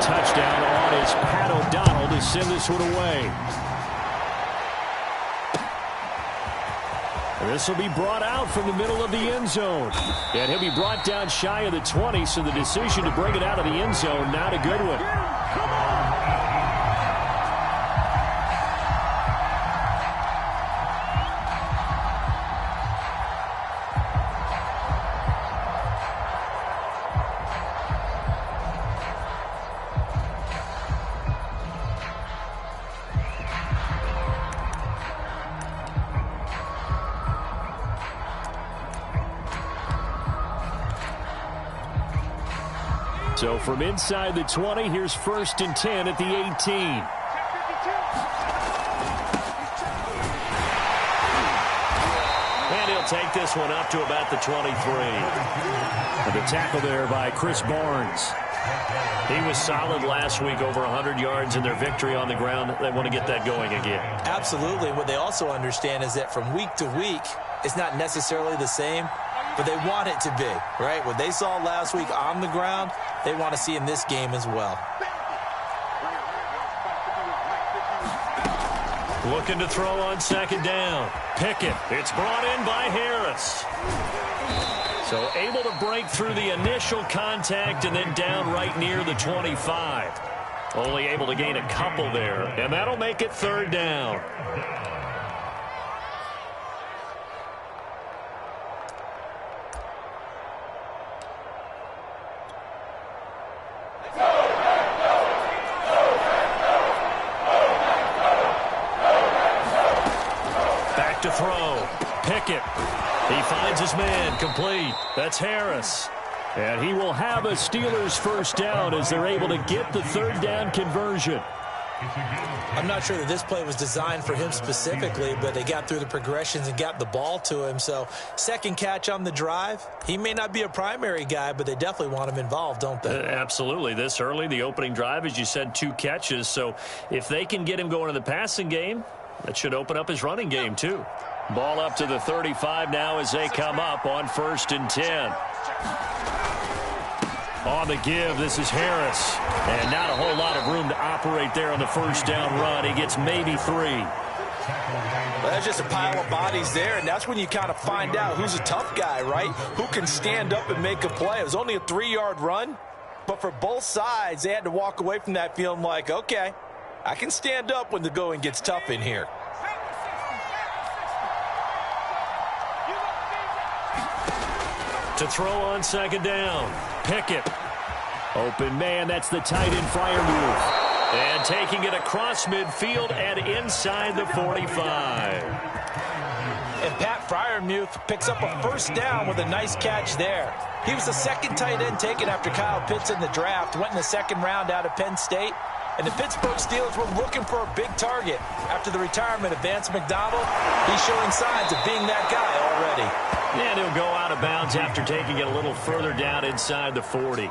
touchdown on is Pat O'Donnell to send this one away. This will be brought out from the middle of the end zone. And he'll be brought down shy of the 20, so the decision to bring it out of the end zone, not a good one. Come on! So from inside the 20, here's 1st and 10 at the 18. And he'll take this one up to about the 23. And the tackle there by Chris Barnes. He was solid last week, over 100 yards in their victory on the ground. They want to get that going again. Absolutely. What they also understand is that from week to week, it's not necessarily the same, but they want it to be, right? What they saw last week on the ground, they want to see in this game as well. Looking to throw on 2nd down. Pickett. It's brought in by Harris. So able to break through the initial contact and then down right near the 25. Only able to gain a couple there, and that'll make it 3rd down. To throw. Pickett. He finds his man. Complete. That's Harris. And he will have a Steelers 1st down as they're able to get the 3rd down conversion. I'm not sure that this play was designed for him specifically, but they got through the progressions and got the ball to him. So 2nd catch on the drive. He may not be a primary guy, but they definitely want him involved, don't they? Absolutely. This early, the opening drive, as you said, 2 catches. So if they can get him going in the passing game, that should open up his running game, too. Ball up to the 35 now as they come up on 1st and 10. On the give, this is Harris. And not a whole lot of room to operate there on the 1st down run. He gets maybe 3. Well, there's just a pile of bodies there, and that's when you kind of find out who's a tough guy, right? Who can stand up and make a play. It was only a 3-yard run, but for both sides, they had to walk away from that feeling like, okay, I can stand up when the going gets tough in here. To throw on 2nd down. Pickett. Open man, that's the tight end Freiermuth. And taking it across midfield and inside the 45. And Pat Freiermuth picks up a 1st down with a nice catch there. He was the 2nd tight end taken after Kyle Pitts in the draft. Went in the 2nd round out of Penn State. And the Pittsburgh Steelers were looking for a big target. After the retirement of Vance McDonald, he's showing signs of being that guy already. And he'll go out of bounds after taking it a little further down inside the 40.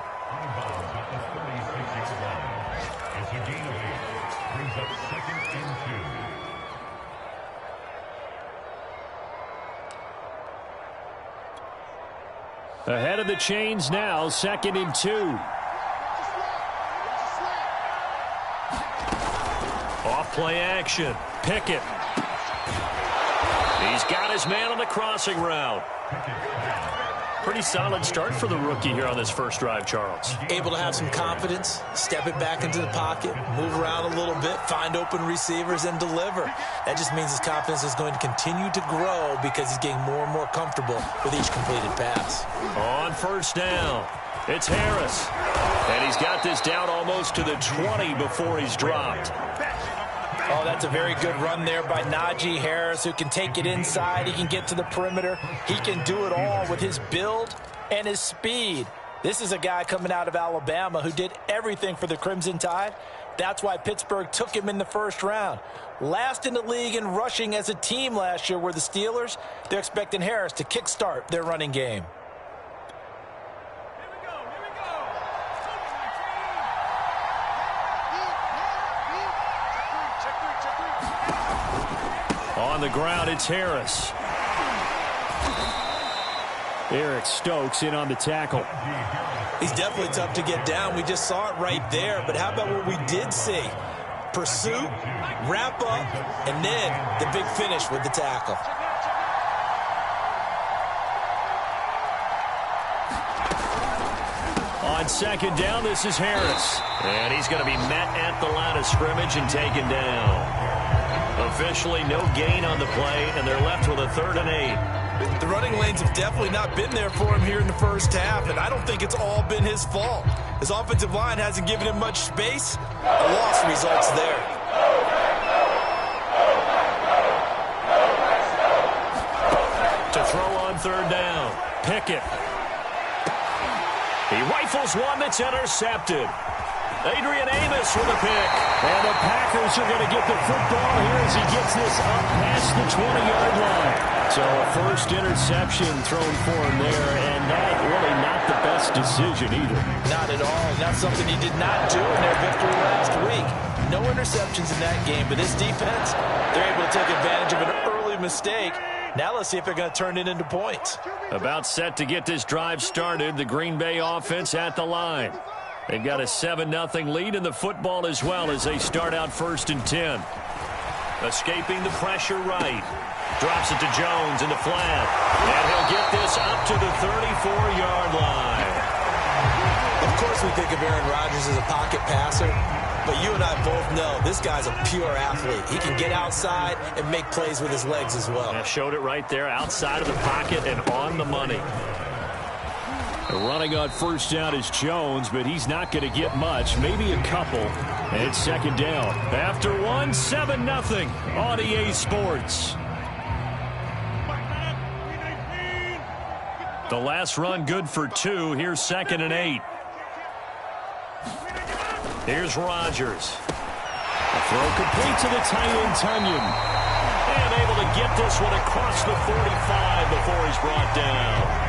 Ahead of the chains now, 2nd and 2. Off play action. Pickett. He's got his man on the crossing route. Pretty solid start for the rookie here on this 1st drive, Charles. Able to have some confidence, step it back into the pocket, move around a little bit, find open receivers, and deliver. That just means his confidence is going to continue to grow because he's getting more and more comfortable with each completed pass. On 1st down, it's Harris. And he's got this down almost to the 20 before he's dropped. Oh, that's a very good run there by Najee Harris, who can take it inside. He can get to the perimeter. He can do it all with his build and his speed. This is a guy coming out of Alabama who did everything for the Crimson Tide. That's why Pittsburgh took him in the 1st round. Last in the league in rushing as a team last year were the Steelers. They're expecting Harris to kickstart their running game. On the ground, it's Harris. Eric Stokes in on the tackle. He's definitely tough to get down. We just saw it right there. But how about what we did see? Pursuit, wrap up, and then the big finish with the tackle. On second down, this is Harris. And he's going to be met at the line of scrimmage and taken down. Officially no gain on the play, and they're left with a 3rd and 8. The running lanes have definitely not been there for him here in the first half, and I don't think it's all been his fault. His offensive line hasn't given him much space. A loss results there. To throw on 3rd down, Pickett. He rifles one that's intercepted. Adrian Amos with a pick. And the Packers are going to get the football here as he gets this up past the 20-yard line. So a first interception thrown for him there, and that really not the best decision either. Not at all. Not something he did not do in their victory last week. No interceptions in that game, but this defense, they're able to take advantage of an early mistake. Now let's see if they're going to turn it into points. About set to get this drive started, the Green Bay offense at the line. They've got a 7-0 lead in the football as well as they start out 1st and 10. Escaping the pressure right. Drops it to Jones in the flat. And he'll get this up to the 34-yard line. Of course we think of Aaron Rodgers as a pocket passer, but you and I both know this guy's a pure athlete. He can get outside and make plays with his legs as well. I showed it right there, outside of the pocket and on the money. Running on 1st down is Jones, but he's not going to get much, maybe a couple. And it's 2nd down. After 7-0 on EA Sports. The last run good for 2. Here's 2nd and 8. Here's Rodgers. A throw complete to the tight end, Tunyon. And able to get this one across the 45 before he's brought down.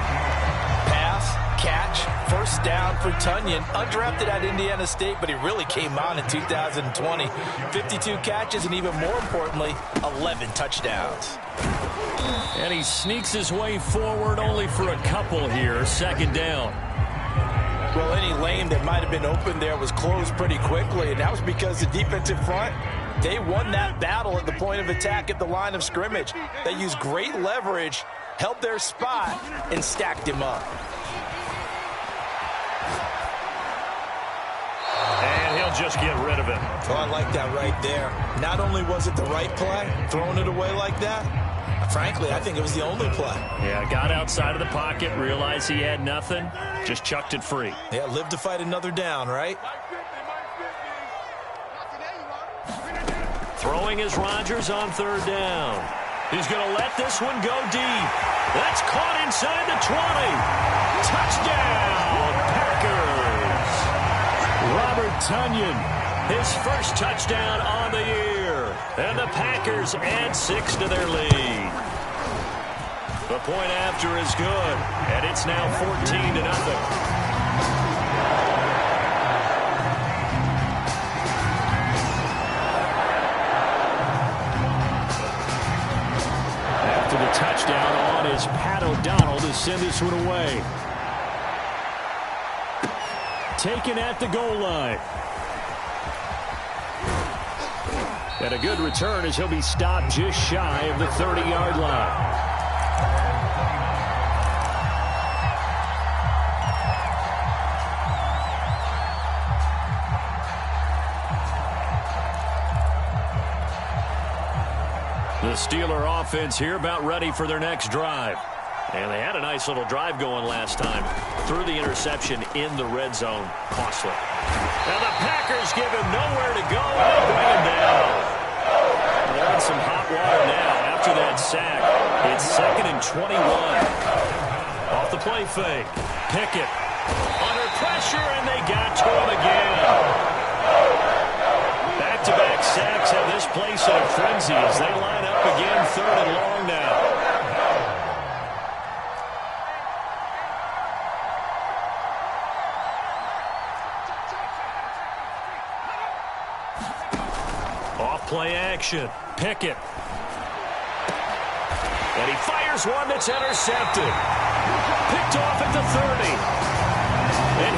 Catch, 1st down for Tunyon. Undrafted at Indiana State, but he really came on in 2020. 52 catches, and even more importantly, 11 touchdowns. And he sneaks his way forward only for a couple here. 2nd down. Well, any lane that might have been open there was closed pretty quickly, and that was because the defensive front, they won that battle at the point of attack at the line of scrimmage. They used great leverage, held their spot, and stacked him up. And he'll just get rid of it. Oh, I like that right there. Not only was it the right play, throwing it away like that, frankly, I think it was the only play. Yeah, got outside of the pocket, realized he had nothing, just chucked it free. Yeah, live to fight another down, right? Throwing is Rodgers on 3rd down. He's going to let this one go deep. That's caught inside the 20. Touchdown, Packers. Robert Tunyon. His first touchdown on the year. And the Packers add 6 to their lead. The point after is good. And it's now 14-0. Touchdown on is Pat O'Donnell to send this one away. Taken at the goal line. And a good return as he'll be stopped just shy of the 30-yard line. The Steeler offense here about ready for their next drive. And they had a nice little drive going last time. Threw the interception in the red zone. Costly. Now the Packers give him nowhere to go. And they bring him down. They're in some hot water now after that sack. It's 2nd and 21. Off the play fake. Pickett under pressure, and they got to him again. Back-to-back sacks have this place in a frenzy as they line up again 3rd and long now. Off-play action. Pickett. And he fires one that's intercepted. Picked off at the 30. And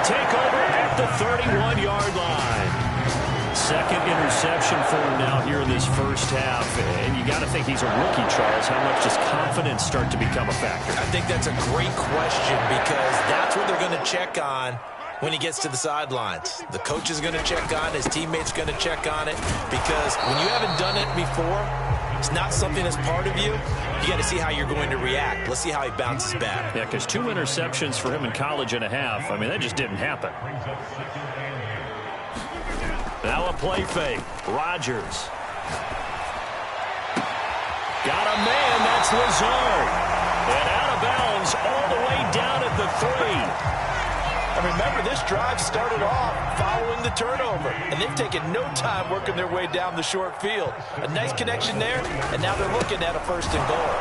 they take over at the 31-yard line. Second interception for him now here in this first half. And you got to think he's a rookie, Charles. How much does confidence start to become a factor? I think that's a great question because that's what they're going to check on when he gets to the sidelines. The coach is going to check on it. His teammates going to check on it because when you haven't done it before, it's not something that's part of you. You got to see how you're going to react. Let's see how he bounces back. Yeah, because 2 interceptions for him in college and a half. I mean, that just didn't happen. Now a play fake. Rodgers. Got a man. That's Lazard. And out of bounds all the way down at the 3. And remember, this drive started off following the turnover. And they've taken no time working their way down the short field. A nice connection there, and now they're looking at a 1st and goal.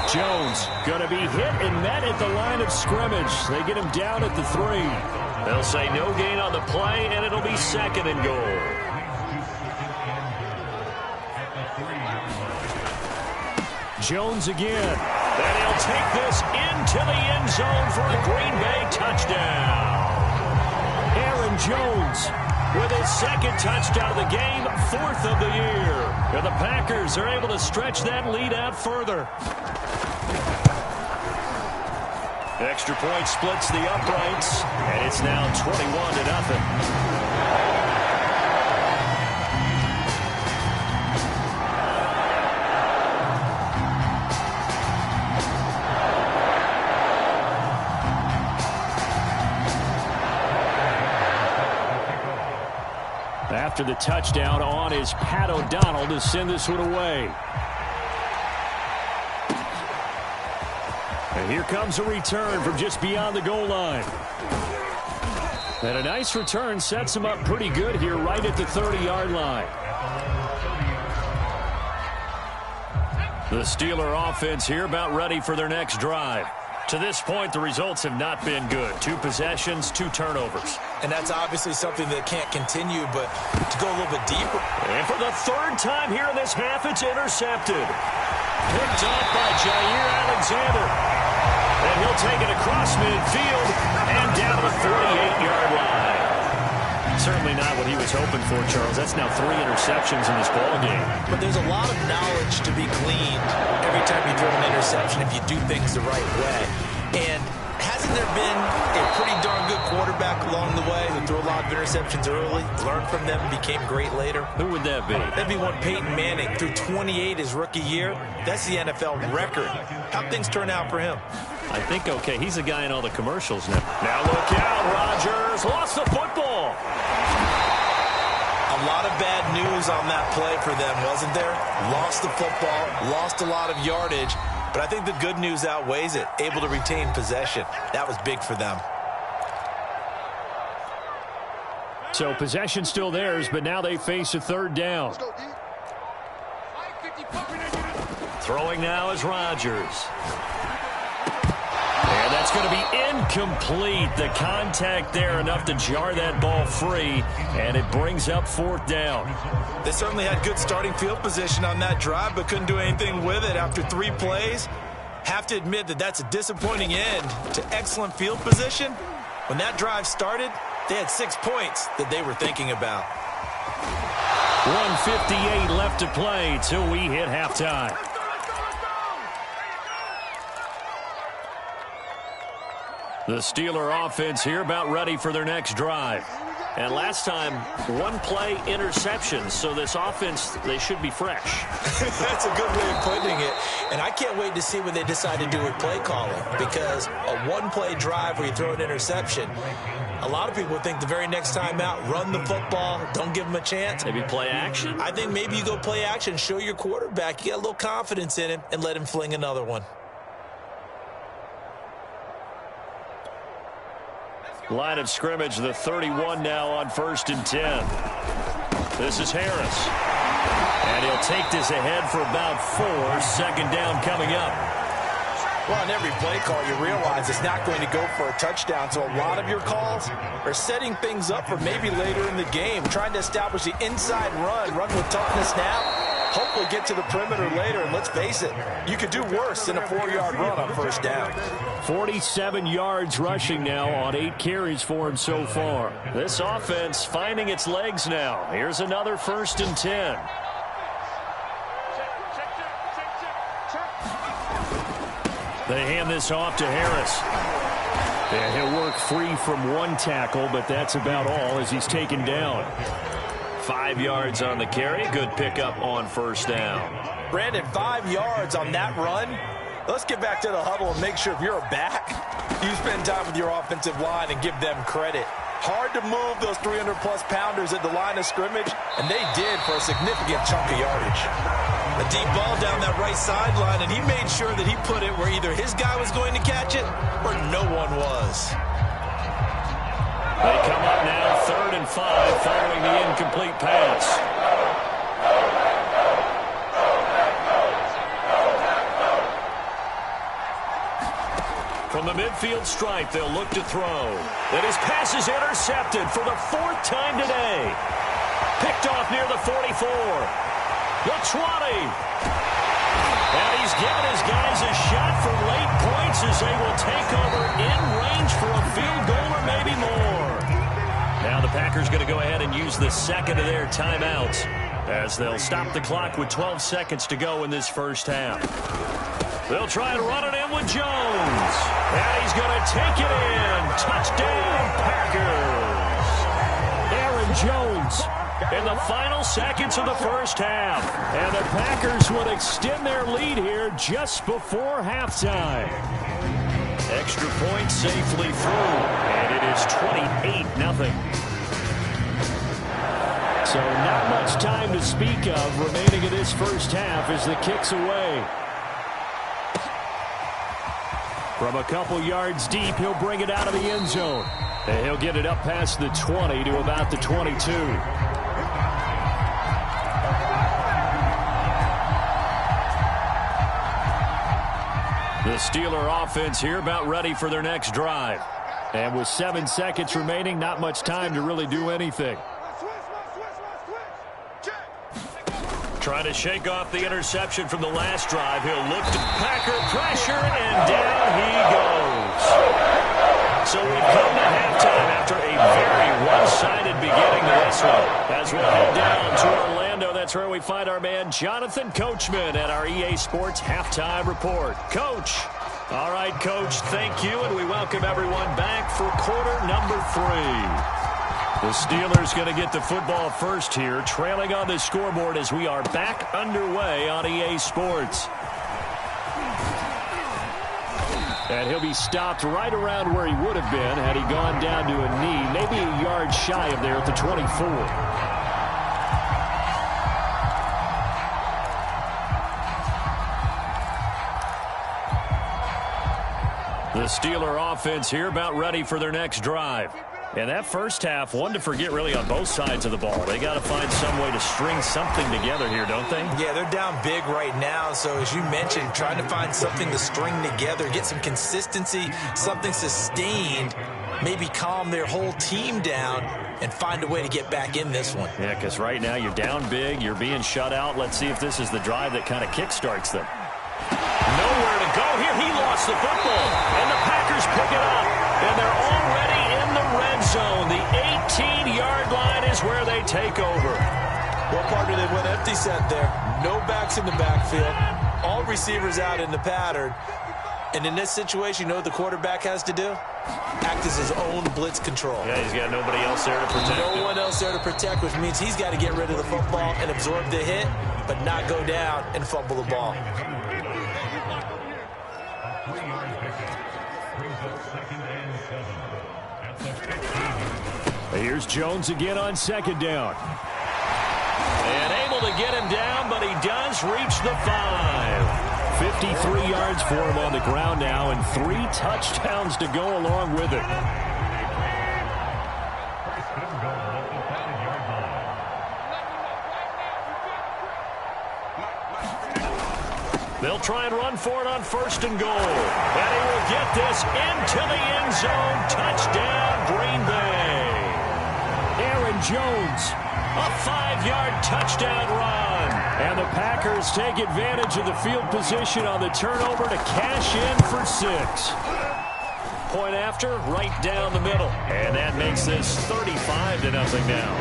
Jones going to be hit and met at the line of scrimmage. They get him down at the 3. They'll say no gain on the play, and it'll be 2nd and goal. Jones again. And he'll take this into the end zone for a Green Bay touchdown. Aaron Jones with his 2nd touchdown of the game, 4th of the year. And the Packers are able to stretch that lead out further. Extra point splits the uprights, and it's now 21-0. After the touchdown on is Pat O'Donnell to send this one away. And here comes a return from just beyond the goal line. And a nice return sets him up pretty good here right at the 30-yard line. The Steeler offense here about ready for their next drive. To this point, the results have not been good. 2 possessions, 2 turnovers. And that's obviously something that can't continue, but to go a little bit deeper. And for the 3rd time here in this half, it's intercepted. Picked up by Jair Alexander. And he'll take it across midfield and down the 48-yard line. Certainly not what he was hoping for, Charles. That's now 3 interceptions in this ballgame. But there's a lot of knowledge to be gleaned every time you throw an interception if you do things the right way. And hasn't there been a pretty darn good quarterback along the way who threw a lot of interceptions early, learned from them, and became great later? Who would that be? That'd be one Peyton Manning, threw 28 his rookie year. That's the NFL record. How'd things turn out for him? I think, okay, he's a guy in all the commercials now. Now look out, Rodgers lost the football. A lot of bad news on that play for them, wasn't there? Lost the football, lost a lot of yardage, but I think the good news outweighs it. Able to retain possession. That was big for them. So possession still theirs, but now they face a 3rd down. Throwing now is Rodgers. And that's going to be incomplete. The contact there enough to jar that ball free, and it brings up 4th down. They certainly had good starting field position on that drive, but couldn't do anything with it after 3 plays. Have to admit that that's a disappointing end to excellent field position. When that drive started, they had 6 points that they were thinking about. 1:58 left to play till we hit halftime. The Steeler offense here about ready for their next drive. And last time, 1-play interceptions. So this offense, they should be fresh. That's a good way of putting it. And I can't wait to see what they decide to do with play calling. Because a 1-play drive where you throw an interception, a lot of people think the very next time out, run the football, don't give them a chance. Maybe play action? I think maybe you go play action, show your quarterback, you get a little confidence in him, and let him fling another one. Line of scrimmage, the 31 now on 1st and 10. This is Harris. And he'll take this ahead for about 4. 2nd down coming up. Well, on every play call, you realize it's not going to go for a touchdown. So a lot of your calls are setting things up for maybe later in the game, trying to establish the inside run with toughness now, hopefully get to the perimeter later. And let's face it, you could do worse than a 4-yard run on first down. 47 yards rushing now on 8 carries for him so far. This offense finding its legs now. Here's another 1st and 10. They hand this off to Harris. Yeah, he'll work free from one tackle, but that's about all as he's taken down. 5 yards on the carry. Good pickup on first down. Brandon, 5 yards on that run. Let's get back to the huddle and make sure if you're a back, you spend time with your offensive line and give them credit. Hard to move those 300-plus pounders at the line of scrimmage, and they did for a significant chunk of yardage. A deep ball down that right sideline, and he made sure that he put it where either his guy was going to catch it or no one was. They come up now 3rd and 5 following the incomplete pass. From the midfield stripe, they'll look to throw. And his pass is intercepted for the 4th time today. Picked off near the 44. The 20. And he's given his guys a shot for late points as they will take over in range for a field goal or maybe more. Now the Packers going to go ahead and use the second of their timeouts as they'll stop the clock with 12 seconds to go in this first half. They'll try and run it in with Jones. And he's going to take it in. Touchdown, Packers. Aaron Jones in the final seconds of the first half. And the Packers would extend their lead here just before halftime. Extra point safely through. And it is 28-0. So not much time to speak of remaining in this first half as the kick's away. From a couple yards deep, he'll bring it out of the end zone. And he'll get it up past the 20 to about the 22. The Steeler offense here about ready for their next drive. And with 7 seconds remaining, not much time to really do anything. Trying to shake off the interception from the last drive. He'll look to Packer pressure, and down he goes. So we've come to halftime after a very one-sided beginning to this one. As we'll head down to Orlando, that's where we find our man Jonathan Coachman at our EA Sports Halftime Report. Coach. All right, Coach, thank you, and we welcome everyone back for quarter number 3. The Steelers going to get the football first here, trailing on the scoreboard as we are back underway on EA Sports. And he'll be stopped right around where he would have been had he gone down to a knee, maybe a yard shy of there at the 24. The Steeler offense here about ready for their next drive. And that first half, one to forget really on both sides of the ball. They got to find some way to string something together here, don't they? Yeah, they're down big right now. So as you mentioned, trying to find something to string together, get some consistency, something sustained, maybe calm their whole team down and find a way to get back in this one. Yeah, because right now you're down big, you're being shut out. Let's see if this is the drive that kind of kickstarts them. Nowhere to go here. He lost the football, and the Packers pick it up. And they're already in the red zone. The 18-yard line is where they take over. Well, partner, they went empty set there. No backs in the backfield. All receivers out in the pattern. And in this situation, you know what the quarterback has to do? Act as his own blitz control. Yeah, he's got nobody else there to protect him. No one else there to protect, which means he's got to get rid of the football and absorb the hit, but not go down and fumble the ball. Here's Jones again on second down. And able to get him down, but he does reach the 5. 53 yards for him on the ground now, and 3 touchdowns to go along with it. They'll try and run for it on 1st and goal. And he will get this into the end zone. Touchdown, Green Bay. Aaron Jones, a 5-yard touchdown run. and the Packers take advantage of the field position on the turnover to cash in for 6. Point after, right down the middle. And that makes this 35-0 now.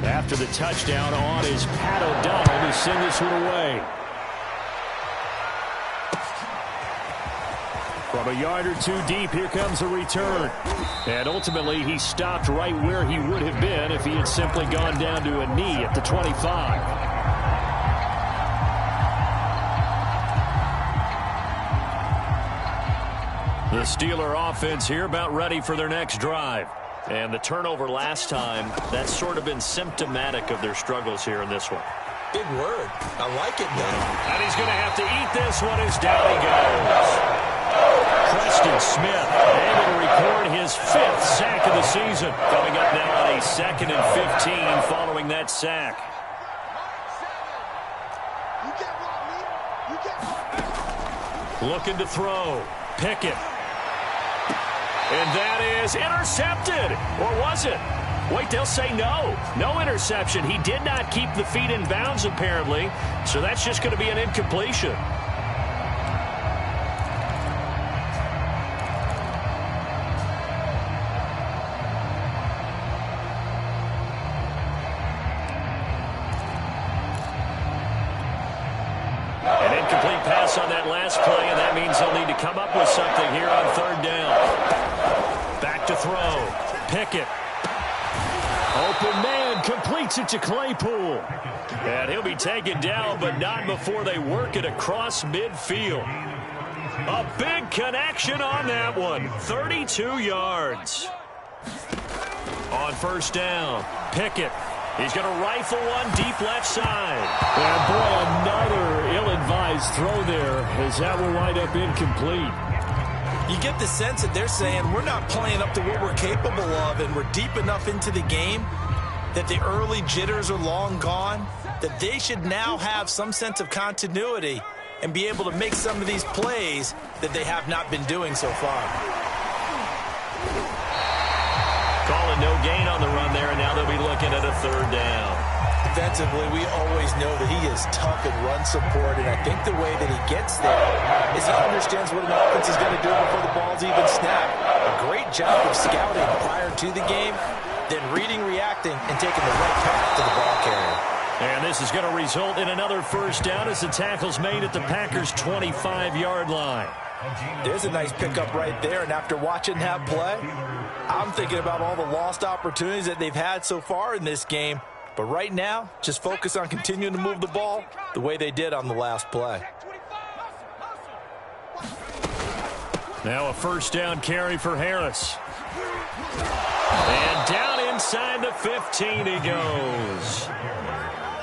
After the touchdown, on is Pat O'Donnell to send this one away. From a yard or two deep, here comes a return. And ultimately, he stopped right where he would have been if he had simply gone down to a knee at the 25. The Steeler offense here about ready for their next drive. And the turnover last time, that's sort of been symptomatic of their struggles here in this one. Big word. I like it, though. And he's going to have to eat this one as down he goes. Preston Smith able to record his 5th sack of the season. Coming up now on a 2nd and 15 following that sack. Looking to throw. Pickett. And that is intercepted. Or was it? Wait, they'll say no. No interception. He did not keep the feet in bounds, apparently. So that's just going to be an incompletion. An incomplete pass on that last play, and that means they'll need to come up with something here on 3rd down. Back to throw. Pickett. Open man, completes it to Claypool. And he'll be taken down, but not before they work it across midfield. A big connection on that one. 32 yards. On 1st down, Pickett. He's going to rifle one deep left side. And boy, another ill-advised throw there as that will wind up incomplete. You get the sense that they're saying we're not playing up to what we're capable of, and we're deep enough into the game that the early jitters are long gone, that they should now have some sense of continuity and be able to make some of these plays that they have not been doing so far. Calling no gain on the run there, and now they'll be looking at a 3rd down. Defensively, we always know that he is tough in run support, and I think the way that he gets there is he understands what an offense is going to do before the ball's even snapped. A great job of scouting prior to the game, then reading, reacting, and taking the right path to the ball carrier. And this is going to result in another 1st down as the tackle's made at the Packers' 25-yard line. There's a nice pickup right there, and after watching that play, I'm thinking about all the lost opportunities that they've had so far in this game. But right now, just focus on continuing to move the ball the way they did on the last play. Now a 1st down carry for Harris. And down inside the 15 he goes.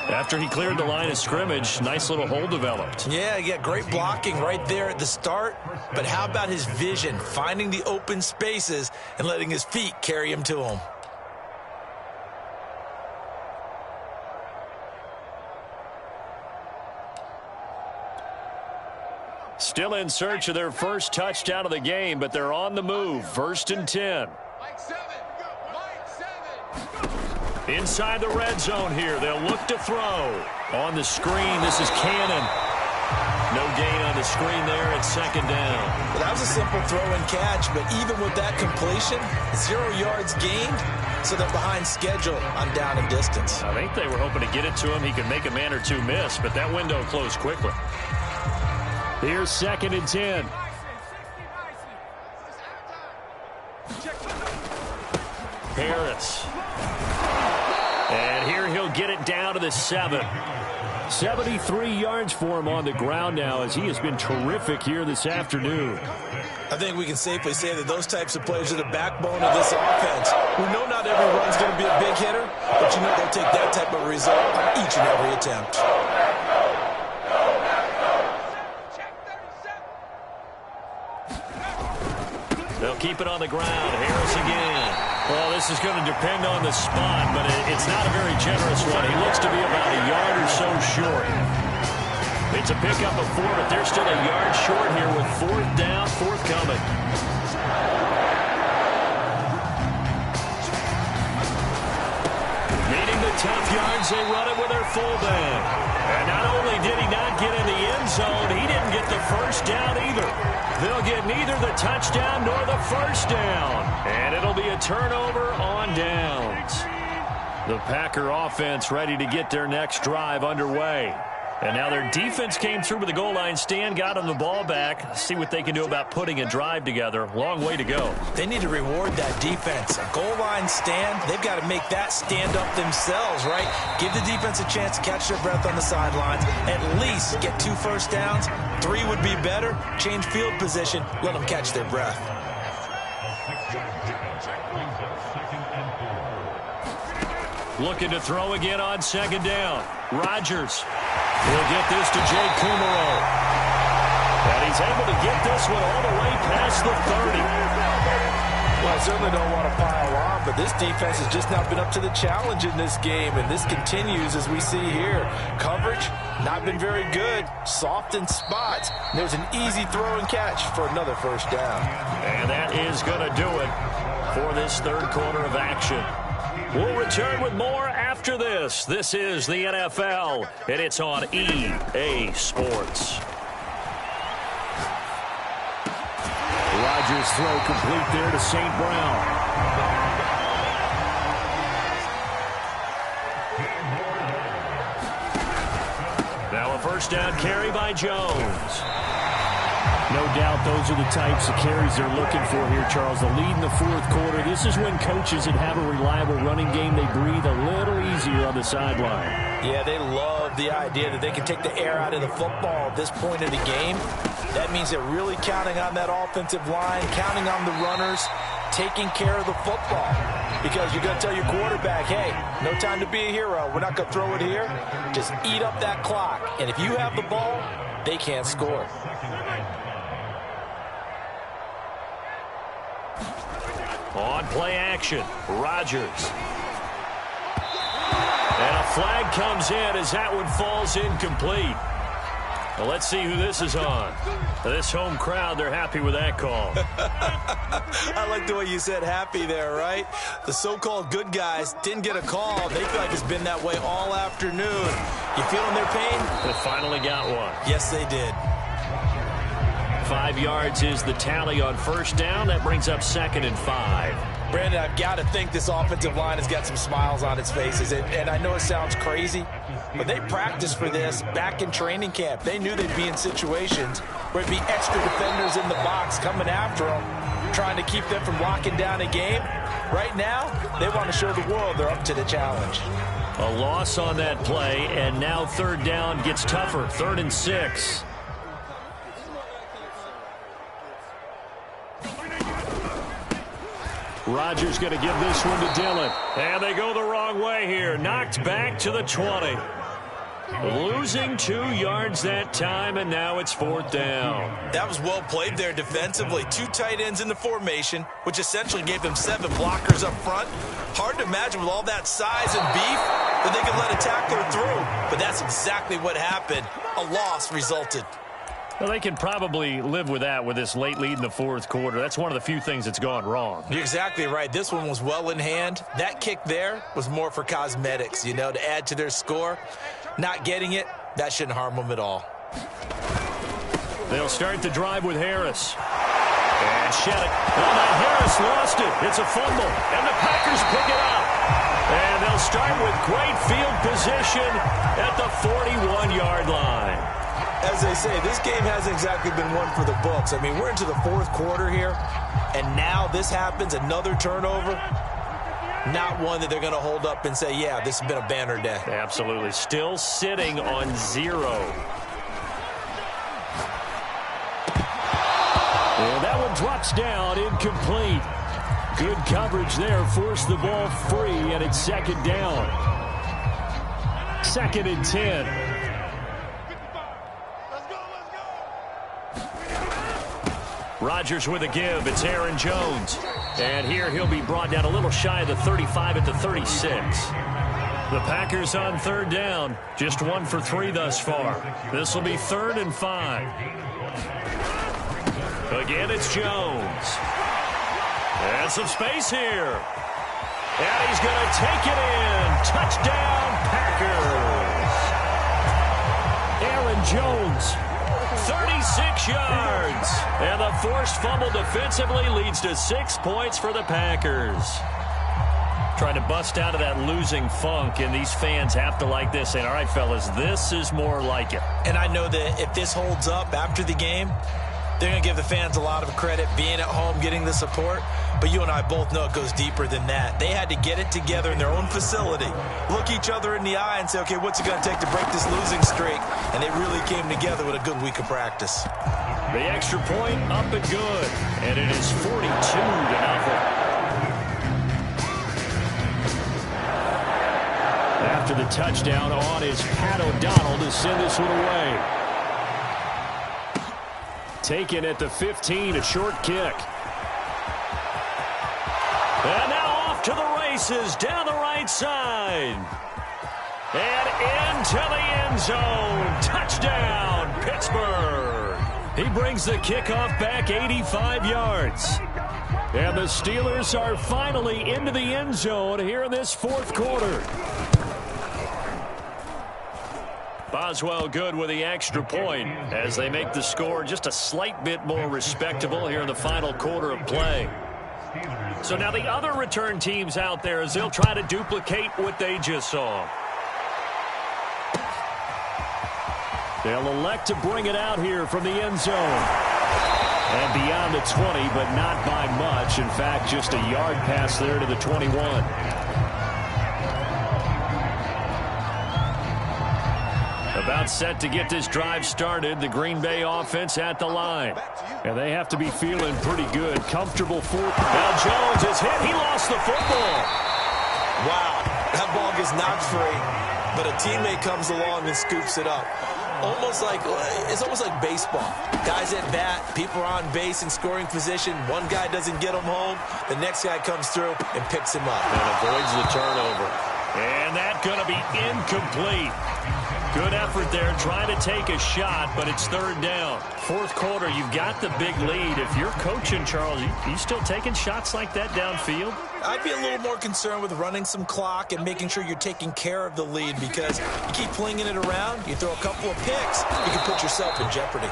After he cleared the line of scrimmage, nice little hole developed. Yeah, great blocking right there at the start. But how about his vision, finding the open spaces and letting his feet carry him to him? Still in search of their 1st touchdown of the game, but they're on the move. 1st and 10. Inside the red zone here. They'll look to throw. On the screen, this is Cannon. No gain on the screen there at 2nd down. Well, that was a simple throw and catch, but even with that completion, 0 yards gained, so they're behind schedule on down and distance. I think they were hoping to get it to him. He could make a man or two miss, but that window closed quickly. Here's 2nd and 10. Harris. And here he'll get it down to the 7. 73 yards for him on the ground now as he has been terrific here this afternoon. I think we can safely say that those types of plays are the backbone of this offense. We know not every run's going to be a big hitter, but you know they'll take that type of result on each and every attempt. They'll keep it on the ground. Harris again. Well, this is going to depend on the spot, but it's not a very generous one. He looks to be about a yard or so short. It It's a pickup of 4, but they're still a yard short here with 4th down, forthcoming. Needing the tough yards, they run it with their fullback. And not only did he not get in the end zone, he didn't get the first down either. They'll get neither the touchdown nor the first down. And it'll be a turnover on downs. The Packer offense ready to get their next drive underway. And now their defense came through with the goal line stand, got them the ball back. See what they can do about putting a drive together. Long way to go. They need to reward that defense. A goal line stand, they've got to make that stand up themselves, right? Give the defense a chance to catch their breath on the sidelines. At least get 2 first downs. 3 would be better. Change field position. Let them catch their breath. Looking to throw again on 2nd down. Rodgers will get this to Jake Kumaro. And he's able to get this one all the way past the 30. Well, I certainly don't want to pile on, but this defense has just not been up to the challenge in this game, and this continues as we see here. Coverage, not been very good. Soft in spots. There's an easy throw and catch for another first down. And that is going to do it for this 3rd quarter of action. We'll return with more after this. This is the NFL, and it's on EA Sports. Rodgers' throw complete there to St. Brown. Now a first down carry by Jones. No doubt those are the types of carries they're looking for here, Charles. The lead in the 4th quarter. This is when coaches that have a reliable running game, they breathe a little easier on the sideline. Yeah, they love the idea that they can take the air out of the football at this point of the game. That means they're really counting on that offensive line, counting on the runners, taking care of the football. Because you're going to tell your quarterback, hey, no time to be a hero. We're not going to throw it here. Just eat up that clock. And if you have the ball, they can't score. On play action, Rodgers. And a flag comes in as that one falls incomplete. Well, let's see who this is on. This home crowd, they're happy with that call. I like the way you said happy there, right? The so-called good guys didn't get a call. They feel like it's been that way all afternoon. You feeling their pain? They finally got one. Yes, they did. 5 yards is the tally on first down. That brings up 2nd and 5. Brandon, I've got to think this offensive line has got some smiles on its faces. And I know it sounds crazy, but they practiced for this back in training camp. They knew they'd be in situations where it'd be extra defenders in the box coming after them, trying to keep them from locking down a game. Right now, they want to show the world they're up to the challenge. A loss on that play, and now 3rd down gets tougher. 3rd and 6. Rodgers going to give this one to Dillon. And they go the wrong way here. Knocked back to the 20. Losing 2 yards that time, and now it's 4th down. That was well played there defensively. 2 tight ends in the formation, which essentially gave them 7 blockers up front. Hard to imagine with all that size and beef that they could let a tackler through. But that's exactly what happened. A loss resulted. Well, they can probably live with that with this late lead in the 4th quarter. That's one of the few things that's gone wrong. You're exactly right. This one was well in hand. That kick there was more for cosmetics, you know, to add to their score. Not getting it, that shouldn't harm them at all. They'll start the drive with Harris. And Shettick. Well, now Harris lost it. It's a fumble. And the Packers pick it up. And they'll start with great field position at the 41-yard line. As they say, this game hasn't exactly been one for the books. I mean, we're into the 4th quarter here, and now this happens, another turnover. Not one that they're going to hold up and say, yeah, this has been a banner day. Absolutely. Still sitting on 0. And that one drops down, incomplete. Good coverage there, forced the ball free, and it's 2nd down. 2nd and 10. Rodgers with a give. It's Aaron Jones. And here he'll be brought down a little shy of the 35 at the 36. The Packers on third down. Just 1 for 3 thus far. This will be 3rd and 5. Again, it's Jones. And some space here. And he's going to take it in. Touchdown, Packers. Aaron Jones, 36 yards. And the forced fumble defensively leads to 6 points for the Packers. Trying to bust out of that losing funk, and these fans have to like this. And all right, fellas, this is more like it. And I know that if this holds up after the game, they're going to give the fans a lot of credit being at home, getting the support. But you and I both know it goes deeper than that. They had to get it together in their own facility, look each other in the eye and say, okay, what's it going to take to break this losing streak? And they really came together with a good week of practice. The extra point up and good. And it is 42-0. After the touchdown on is Pat O'Donnell to send this one away. Taken at the 15, a short kick. And now off to the races down the right side. And into the end zone. Touchdown, Pittsburgh. He brings the kickoff back 85 yards. And the Steelers are finally into the end zone here in this 4th quarter. Boswell good with the extra point as they make the score just a slight bit more respectable here in the final quarter of play. So now the other return teams out there as they'll try to duplicate what they just saw. They'll elect to bring it out here from the end zone. And beyond the 20, but not by much. In fact, just a yard pass there to the 21. About set to get this drive started. The Green Bay offense at the line. And they have to be feeling pretty good. Comfortable fourth. Now Jones is hit. He lost the football. Wow. That ball gets knocked free, but a teammate comes along and scoops it up. It's almost like baseball. Guys at bat, people are on base in scoring position. One guy doesn't get him home. The next guy comes through and picks him up. And avoids the turnover. And that's going to be incomplete. Good effort there, trying to take a shot, but it's 3rd down. 4th quarter, you've got the big lead. If you're coaching, Charles, you still taking shots like that downfield? I'd be a little more concerned with running some clock and making sure you're taking care of the lead, because you keep flinging it around, you throw a couple of picks, you can put yourself in jeopardy.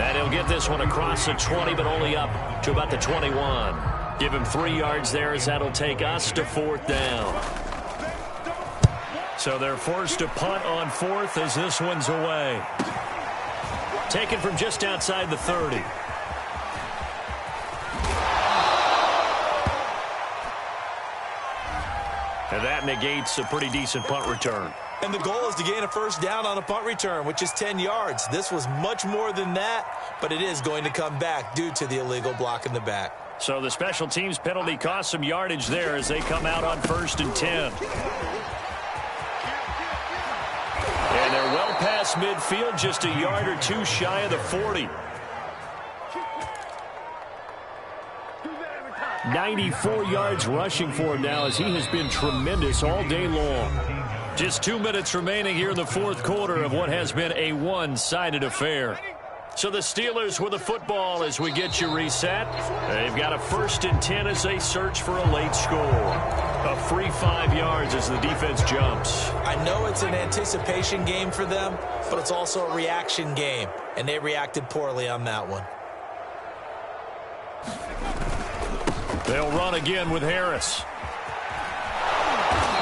And he'll get this one across the 20, but only up to about the 21. Give him 3 yards there as that'll take us to 4th down. So they're forced to punt on 4th as this one's away. Taken from just outside the 30. And that negates a pretty decent punt return. And the goal is to gain a 1st down on a punt return, which is 10 yards. This was much more than that, but it is going to come back due to the illegal block in the back. So the special teams penalty cost some yardage there as they come out on 1st and 10. And they're well past midfield, just a yard or 2 shy of the 40. 94 yards rushing for him now as he has been tremendous all day long. Just 2 minutes remaining here in the 4th quarter of what has been a one-sided affair. So the Steelers with the football as we get you reset. They've got a 1st and 10 as they search for a late score. A free 5 yards as the defense jumps. I know it's an anticipation game for them, but it's also a reaction game, and they reacted poorly on that one. They'll run again with Harris.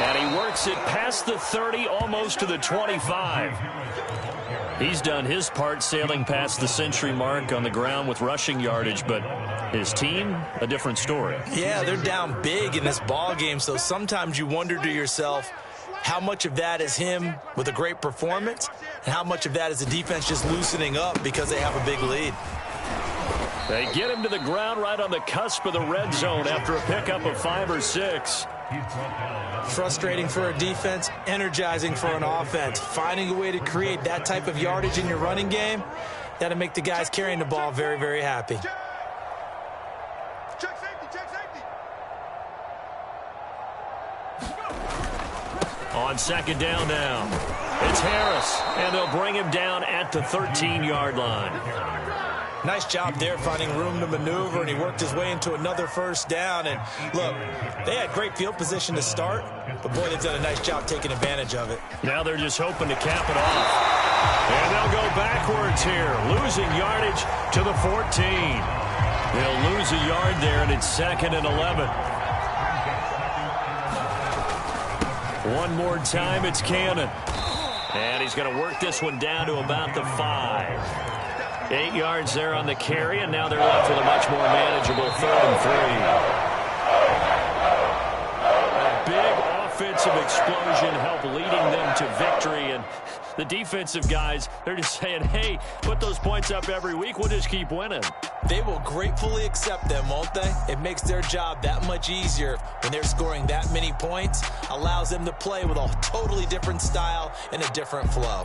And he works it past the 30, almost to the 25. He's done his part sailing past the century mark on the ground with rushing yardage, but his team, a different story. Yeah, they're down big in this ball game, so sometimes you wonder to yourself how much of that is him with a great performance and how much of that is the defense just loosening up because they have a big lead. They get him to the ground right on the cusp of the red zone after a pickup of 5 or 6. Frustrating for a defense, energizing for an offense. Finding a way to create that type of yardage in your running game, that'll make the guys carrying the ball very, very happy. On second down now, it's Harris, and they'll bring him down at the 13-yard line. Nice job there finding room to maneuver, and he worked his way into another first down. And look, they had great field position to start, but boy, they've done a nice job taking advantage of it. Now they're just hoping to cap it off. And they'll go backwards here, losing yardage to the 14. They'll lose a yard there, and it's 2nd and 11. One more time, it's Cannon. And he's going to work this one down to about the 5. 8 yards there on the carry, and now they're left with a much more manageable 3rd and 3. A big offensive explosion helped leading them to victory, and the defensive guys, they're just saying, hey, put those points up every week, we'll just keep winning. They will gratefully accept them, won't they? It makes their job that much easier when they're scoring that many points, allows them to play with a totally different style and a different flow.